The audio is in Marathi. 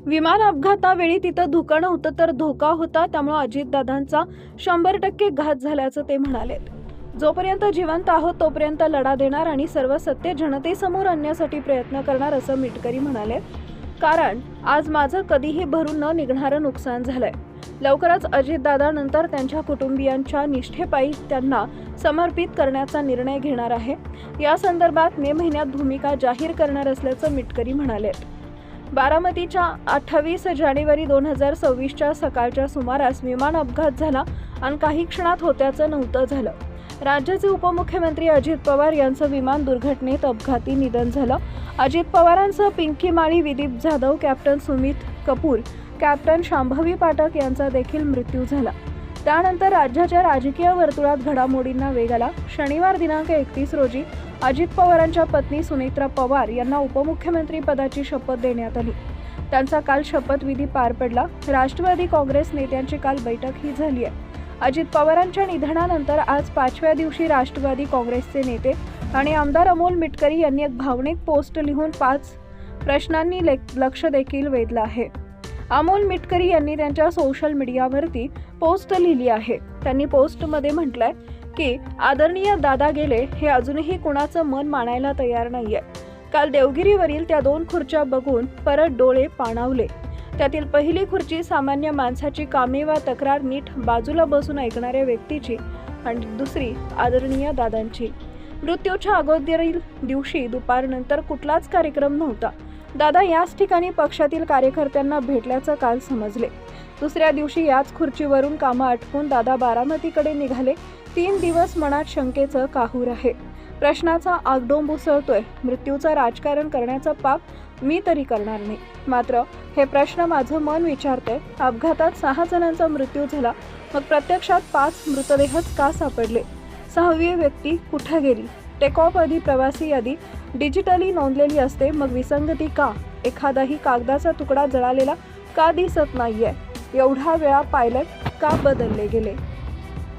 विमान अपघातावेळी तिथं धुकं नव्हतं तर धोका होता, त्यामुळे अजितदादांचा 100% घात झाल्याचं ते म्हणाले. जोपर्यंत जिवंत आहोत तोपर्यंत लढा देणार आणि सर्व सत्य जनतेसमोर आणण्यासाठी प्रयत्न करणार असं मिटकरी म्हणाले. कारण आज माझं कधीही भरून न निघणारं नुकसान झालंय. लवकरच अजितदादानंतर त्यांच्या कुटुंबियांच्या निष्ठेपायी त्यांना समर्पित करण्याचा निर्णय घेणार आहे. या संदर्भात मे महिन्यात भूमिका जाहीर करणार असल्याचं मिटकरी म्हणाले. बारामतीच्या 28 जानेवारी 2026च्या सकाळच्या सुमारास विमान अपघात झाला आणि काही क्षणात होत्याचं नव्हतं झालं. राज्याचे उपमुख्यमंत्री अजित पवार यांचं विमान दुर्घटनेत अपघाती निधन झालं. अजित पवारांसह पिंकी माळी, विदीप जाधव, कॅप्टन सुमित कपूर, कॅप्टन शांभवी पाठक यांचा देखील मृत्यू झाला. त्यानंतर राज्याच्या राजकीय वर्तुळात घडामोडींना वेग आला. शनिवार दिनांक 31 रोजी अजित पवारांच्या पत्नी सुनेत्रा पवार यांना उपमुख्यमंत्री पदाची शपथ देण्यात आली. त्यांचा काल शपथविधी पार पडला. राष्ट्रवादी काँग्रेस नेत्यांची काल बैठकही झाली आहे. अजित पवारांच्या निधनानंतर आज 5व्या दिवशी राष्ट्रवादी काँग्रेसचे नेते आणि आमदार अमोल मिटकरी यांनी एक भावनिक पोस्ट लिहून 5 प्रश्नांनी लक्ष देखील वेधलं आहे. अमोल मिटकरी यांनी त्यांच्या सोशल मीडियावरती पोस्ट लिहिली आहे. त्यांनी पोस्टमध्ये म्हटलंय की आदरणीय दादा गेले हे अजूनही कुणाचं मन मानायला तयार नाहीये. काल देवगिरीवरील त्या 2 खुर्च्या बघून परत डोळे पाणावले. त्यातील पहिली खुर्ची सामान्य माणसाची कामे वा तक्रार नीट बाजूला बसून ऐकणाऱ्या व्यक्तीची आणि दुसरी आदरणीय दादांची. मृत्यूच्या अगोदरील दिवशी दुपारनंतर कुठलाच कार्यक्रम नव्हता. दादा याच ठिकाणी पक्षातील कार्यकर्त्यांना भेटल्याचं काल समजले. दुसऱ्या दिवशी याच खुर्चीवरून कामं आटपून दादा बारामतीकडे निघाले. 3 दिवस मनात शंकेचं काहूर आहे. प्रश्नाचा आगडोंब उसळतोय. मृत्यूचं राजकारण करण्याचं पाप मी तरी करणार नाही. मात्र हे प्रश्न माझं मन विचारतंय. अपघातात 6 जणांचा मृत्यू झाला, मग प्रत्यक्षात 5 मृतदेहच का सापडले? 6वी व्यक्ती कुठे गेली? टेक ऑफ आधी प्रवासी यादी डिजिटली नोंदलेली असते, मग विसंगती का? एखादाही कागदाचा तुकडा जळालेला का दिसत नाहीये? एवढा वेळा पायलट का बदलले गेले?